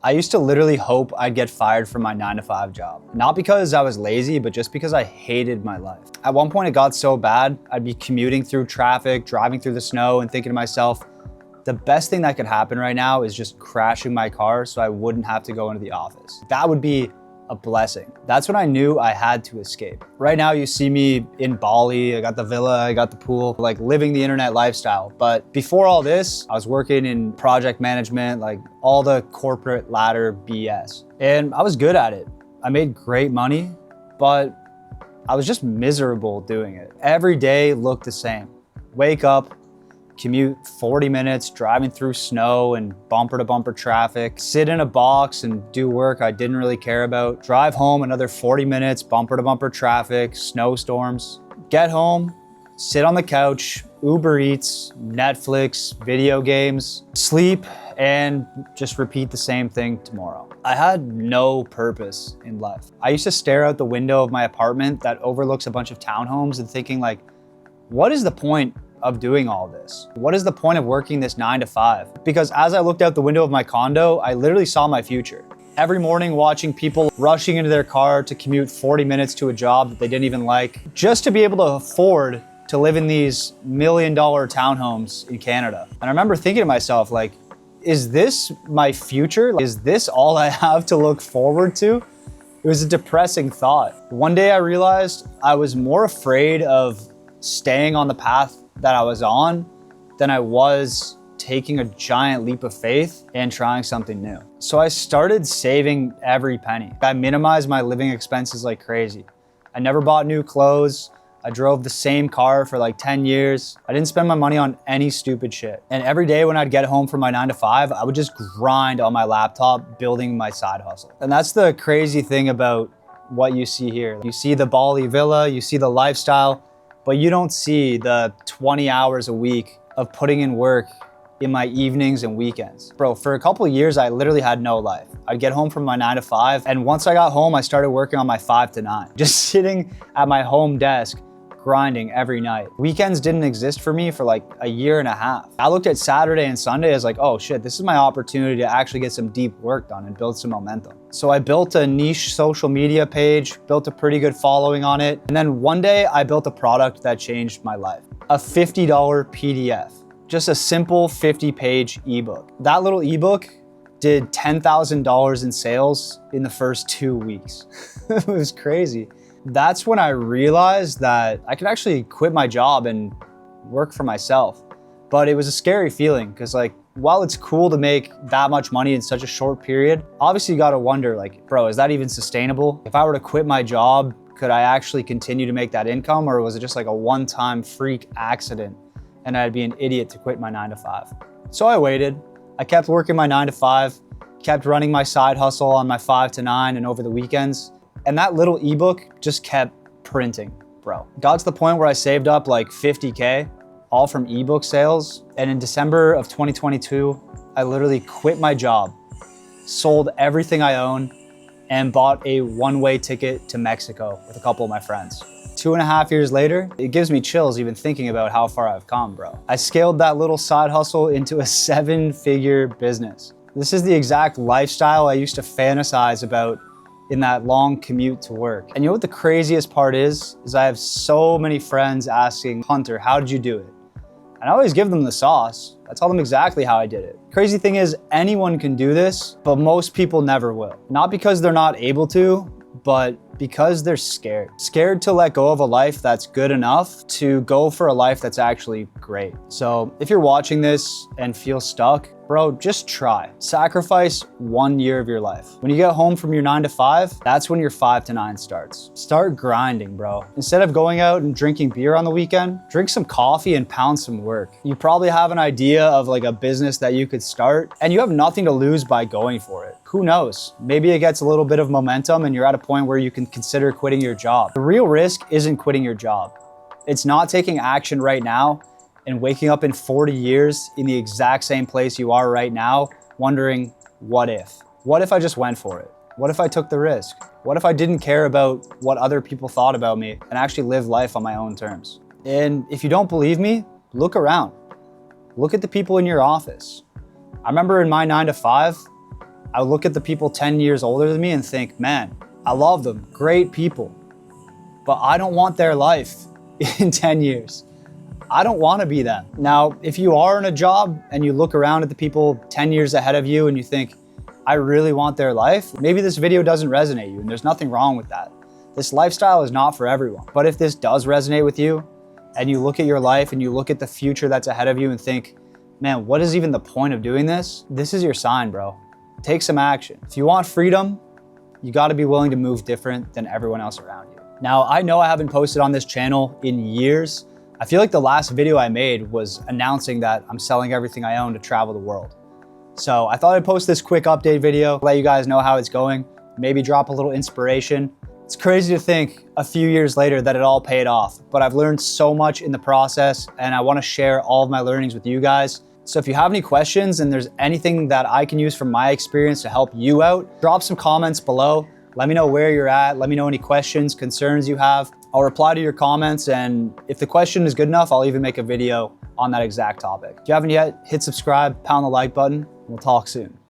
I used to literally hope I'd get fired from my 9-to-5 job. Not because I was lazy, but just because I hated my life. At one point it got so bad, I'd be commuting through traffic, driving through the snow and thinking to myself, the best thing that could happen right now is just crashing my car so I wouldn't have to go into the office. That would be a blessing. That's when I knew I had to escape. Right now you see me in Bali, I got the villa, I got the pool, like living the internet lifestyle. But before all this, I was working in project management, like all the corporate ladder BS. And I was good at it. I made great money, but I was just miserable doing it. Every day looked the same. Wake up, commute 40 minutes, driving through snow and bumper to bumper traffic, sit in a box and do work I didn't really care about, drive home another 40 minutes, bumper to bumper traffic, snowstorms, get home, sit on the couch, Uber Eats, Netflix, video games, sleep, and just repeat the same thing tomorrow. I had no purpose in life. I used to stare out the window of my apartment that overlooks a bunch of townhomes and thinking like, what is the point of doing all this? What is the point of working this 9-to-5? Because as I looked out the window of my condo, I literally saw my future. Every morning watching people rushing into their car to commute 40 minutes to a job that they didn't even like, just to be able to afford to live in these $1 million townhomes in Canada. And I remember thinking to myself, like, is this my future? Is this all I have to look forward to? It was a depressing thought. One day I realized I was more afraid of staying on the path that I was on than I was taking a giant leap of faith and trying something new. So I started saving every penny. I minimized my living expenses like crazy. I never bought new clothes. I drove the same car for like 10 years. I didn't spend my money on any stupid shit. And every day when I'd get home from my 9-to-5, I would just grind on my laptop building my side hustle. And that's the crazy thing about what you see here. You see the Bali villa, you see the lifestyle, but you don't see the 20 hours a week of putting in work in my evenings and weekends. Bro, for a couple of years, I literally had no life. I'd get home from my 9-to-5, and once I got home, I started working on my 5-to-9. Just sitting at my home desk, grinding every night. Weekends didn't exist for me for like a year and a half. I looked at Saturday and Sunday as like, oh shit, this is my opportunity to actually get some deep work done and build some momentum. So I built a niche social media page, built a pretty good following on it. And then one day I built a product that changed my life. A $50 PDF, just a simple 50-page ebook. That little ebook did $10,000 in sales in the first 2 weeks. It was crazy. That's when I realized that I could actually quit my job and work for myself. But it was a scary feeling because like, while it's cool to make that much money in such a short period, obviously you gotta wonder like, bro, is that even sustainable? If I were to quit my job, could I actually continue to make that income, or was it just like a one-time freak accident and I'd be an idiot to quit my 9-to-5? So I waited. I kept working my 9-to-5, kept running my side hustle on my 5-to-9 and over the weekends. And that little ebook just kept printing, bro. Got to the point where I saved up like 50K, all from ebook sales. And in December of 2022, I literally quit my job, sold everything I own, and bought a one-way ticket to Mexico with a couple of my friends. 2.5 years later, it gives me chills even thinking about how far I've come, bro. I scaled that little side hustle into a 7-figure business. This is the exact lifestyle I used to fantasize about in that long commute to work. And you know what the craziest part is I have so many friends asking, Hunter, how did you do it? And I always give them the sauce. I tell them exactly how I did it. Crazy thing is, anyone can do this, but most people never will. Not because they're not able to, but because they're scared. Scared to let go of a life that's good enough to go for a life that's actually great. So if you're watching this and feel stuck, bro, just try. Sacrifice 1 year of your life. When you get home from your 9-to-5, that's when your 5-to-9 starts. Start grinding, bro. Instead of going out and drinking beer on the weekend, drink some coffee and pound some work. You probably have an idea of like a business that you could start, and you have nothing to lose by going for it. Who knows? Maybe it gets a little bit of momentum and you're at a point where you can consider quitting your job. The real risk isn't quitting your job. It's not taking action right now and waking up in 40 years in the exact same place you are right now, wondering, what if? What if I just went for it? What if I took the risk? What if I didn't care about what other people thought about me and actually live life on my own terms? And if you don't believe me, look around. Look at the people in your office. I remember in my 9-to-5, I look at the people 10 years older than me and think, man, I love them, great people, but I don't want their life in 10 years. I don't want to be them. Now, if you are in a job and you look around at the people 10 years ahead of you and you think, I really want their life, maybe this video doesn't resonate you, and there's nothing wrong with that. This lifestyle is not for everyone. But if this does resonate with you and you look at your life and you look at the future that's ahead of you and think, man, what is even the point of doing this? This is your sign, bro. Take some action. If you want freedom, you got to be willing to move different than everyone else around you. Now, I know I haven't posted on this channel in years. I feel like the last video I made was announcing that I'm selling everything I own to travel the world. So I thought I'd post this quick update video, let you guys know how it's going, maybe drop a little inspiration. It's crazy to think a few years later that it all paid off, but I've learned so much in the process and I want to share all of my learnings with you guys. So if you have any questions and there's anything that I can use from my experience to help you out, drop some comments below. Let me know where you're at. Let me know any questions, concerns you have. I'll reply to your comments, and if the question is good enough, I'll even make a video on that exact topic. If you haven't yet, hit subscribe, pound the like button, and we'll talk soon.